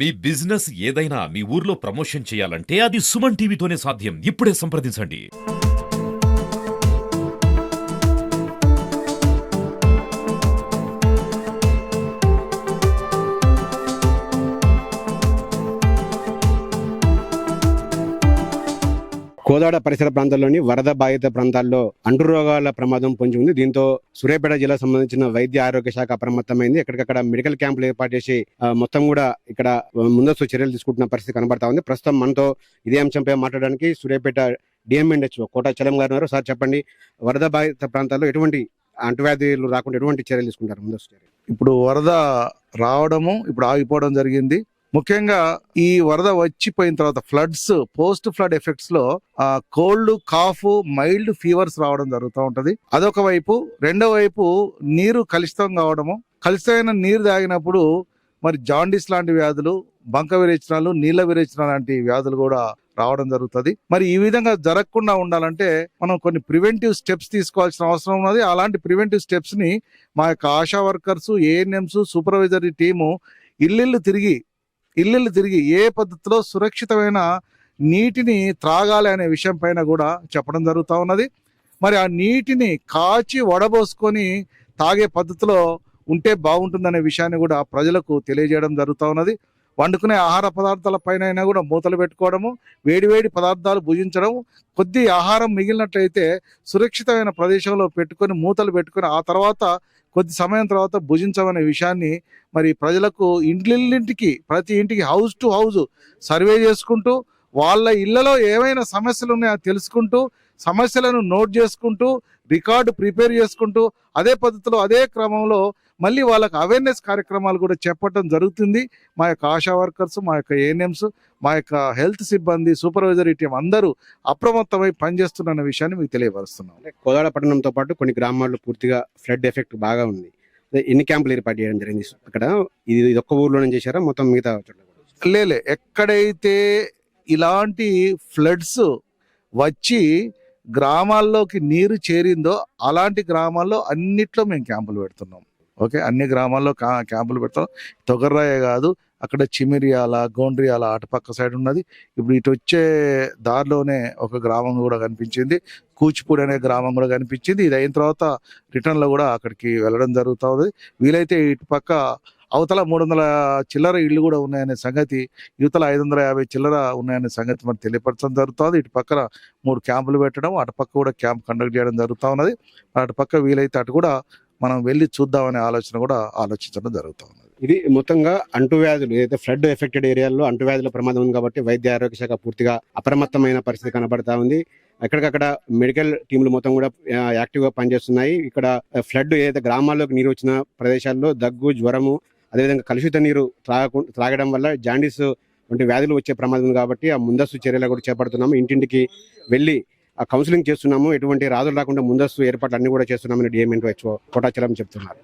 మీ business ఏదైనా మీ ఊర్లో promotion చేయాలంటే అది సుమన్ టీవీతోనే సాధ్యం. ఇప్పుడే సంప్రదించండి. కోదాడ పరిసర ప్రాంతాల్లోని వరద బాధిత ప్రాంతాల్లో అంటురోగాల ప్రమాదం పొంచి ఉంది. దీంతో సూర్యాపేట జిల్లాకు సంబంధించిన వైద్య ఆరోగ్య శాఖ అప్రమత్తమైంది. ఎక్కడికక్కడ మెడికల్ క్యాంపులు ఏర్పాటు చేసి మొత్తం కూడా ఇక్కడ ముందస్తు చర్యలు తీసుకుంటున్న పరిస్థితి కనబడతా ఉంది. ప్రస్తుతం మనతో ఇదే అంశంపై మాట్లాడడానికి సూర్యాపేట డిఎంఎన్హెచ్ఓ కోట చలం గారు ఉన్నారు. సార్ చెప్పండి, వరద బాధిత ప్రాంతాల్లో ఎటువంటి అంటువ్యాధులు రాకుండా ఎటువంటి చర్యలు తీసుకుంటారు ముందస్తు చర్యలు? ఇప్పుడు వరద రావడము ఇప్పుడు ఆగిపోవడం జరిగింది. ముఖ్యంగా ఈ వరద వచ్చిపోయిన తర్వాత ఫ్లడ్స్, పోస్ట్ ఫ్లడ్ ఎఫెక్ట్స్ లో కోల్డ్, కాఫ్, మైల్డ్ ఫీవర్స్ రావడం జరుగుతూ ఉంటది. అదొక వైపు. రెండో వైపు నీరు కలుషితం కావడము, కలుషితమైన నీరు తాగినప్పుడు మరి జాండీస్ లాంటి వ్యాధులు, బంక విరేచనాలు, నీళ్ల విరేచన లాంటి వ్యాధులు కూడా రావడం జరుగుతుంది. మరి ఈ విధంగా జరగకుండా ఉండాలంటే మనం కొన్ని ప్రివెంటివ్ స్టెప్స్ తీసుకోవాల్సిన అవసరం ఉన్నది. అలాంటి ప్రివెంటివ్ స్టెప్స్ ని మా యొక్క ASHA workers, ANMs, supervisory team ఇల్లు తిరిగి ఏ పద్ధతిలో సురక్షితమైన నీటిని త్రాగాలి అనే విషయం పైన కూడా చెప్పడం జరుగుతూ ఉన్నది. మరి ఆ నీటిని కాచి వడబోసుకొని తాగే పద్ధతిలో ఉంటే బాగుంటుందనే విషయాన్ని కూడా ప్రజలకు తెలియజేయడం జరుగుతూ ఉన్నది. వండుకునే ఆహార పదార్థాల పైన కూడా మూతలు పెట్టుకోవడము, వేడివేడి పదార్థాలు భుజించడం, కొద్ది ఆహారం మిగిలినట్లయితే సురక్షితమైన ప్రదేశంలో పెట్టుకొని మూతలు పెట్టుకొని ఆ తర్వాత కొద్ది సమయం తర్వాత భుజించమనే విషయాన్ని మరి ప్రజలకు ఇంటింటికి, ప్రతి ఇంటికి హౌస్ టు హౌస్ సర్వే చేసుకుంటూ వాళ్ళ ఇళ్లలో ఏమైనా సమస్యలు ఉన్నాయో తెలుసుకుంటూ, సమస్యలను నోట్ చేసుకుంటూ, రికార్డు ప్రిపేర్ చేసుకుంటూ అదే పద్ధతిలో అదే క్రమంలో మళ్ళీ వాళ్ళకి అవేర్నెస్ కార్యక్రమాలు కూడా చెప్పడం జరుగుతుంది. మా యొక్క ఆశా వర్కర్స్, మా యొక్క ఏఎన్ఎంస్, మా యొక్క హెల్త్ సిబ్బంది, సూపర్వైజరీ టీం అందరూ అప్రమత్తమై పనిచేస్తున్న విషయాన్ని మీకు తెలియపరుస్తున్నాం. కోదాడ పట్టణంతో పాటు కొన్ని గ్రామాల్లో పూర్తిగా ఫ్లడ్ ఎఫెక్ట్ బాగా ఉంది. ఎన్ని క్యాంపులు ఏర్పాటు చేయడం జరిగింది అక్కడ? ఇది ఒక్క ఊర్లోనే చేశారా మొత్తం మిగతా చోట్ల? లేలే, ఎక్కడైతే ఇలాంటి ఫ్లడ్స్ వచ్చి గ్రామాల్లోకి నీరు చేరిందో అలాంటి గ్రామాల్లో అన్నిట్లో మేము క్యాంపులు పెడుతున్నాం. ఓకే, అన్ని గ్రామాల్లో క్యాంపులు పెడతాం. తొగర్రాయ కాదు, అక్కడ చిమిరియాల, గోండ్రియాల అటుపక్క సైడ్ ఉన్నది. ఇప్పుడు ఇటు వచ్చే దారిలోనే ఒక గ్రామం కూడా కనిపించింది, కూచిపూడి అనే గ్రామం కూడా కనిపించింది. ఇది అయిన తర్వాత రిటర్న్లో కూడా అక్కడికి వెళ్ళడం జరుగుతుంది. వీలైతే ఇటు పక్క అవతల 300 చిల్లర ఇళ్ళు కూడా ఉన్నాయనే సంగతి, యువతల 550 చిల్లర ఉన్నాయనే సంగతి మనకు తెలియపరచడం జరుగుతుంది. ఇటు పక్కన 3 క్యాంపులు పెట్టడం, అటుపక్క కూడా క్యాంప్ కండక్ట్ చేయడం జరుగుతూ ఉన్నది. అటుపక్క వీలైతే అటు కూడా మనం వెళ్ళి చూద్దామనే ఆలోచన కూడా ఆలోచించడం జరుగుతూ ఉన్నది. ఇది మొత్తంగా అంటువ్యాధులు ఏదైతే ఫ్లడ్ ఎఫెక్టెడ్ ఏరియాల్లో అంటువ్యాధుల ప్రమాదం ఉంది కాబట్టి వైద్య ఆరోగ్య శాఖ పూర్తిగా అప్రమత్తమైన పరిస్థితి కనబడతా ఉంది. ఎక్కడికక్కడ మెడికల్ టీంలు మొత్తం కూడా యాక్టివ్ గా పనిచేస్తున్నాయి. ఇక్కడ ఫ్లడ్ ఏదైతే గ్రామాల్లోకి నీరు వచ్చిన ప్రదేశాల్లో దగ్గు, జ్వరము, అదేవిధంగా కలుషిత నీరు త్రాగడం వల్ల జాండీస్ వంటి వ్యాధులు వచ్చే ప్రమాదం ఉంది కాబట్టి ఆ ముందస్తు చర్యలు కూడా చేపడుతున్నాము. ఇంటింటికి వెళ్ళి కౌన్సిలింగ్ చేస్తున్నాము. ఎటువంటి రాజులు రాకుండా ముందస్తు ఏర్పాట్లు అన్ని కూడా చేస్తున్నామని డిఎంఎన్హెచ్ఓ కోట చలం చెప్తున్నారు.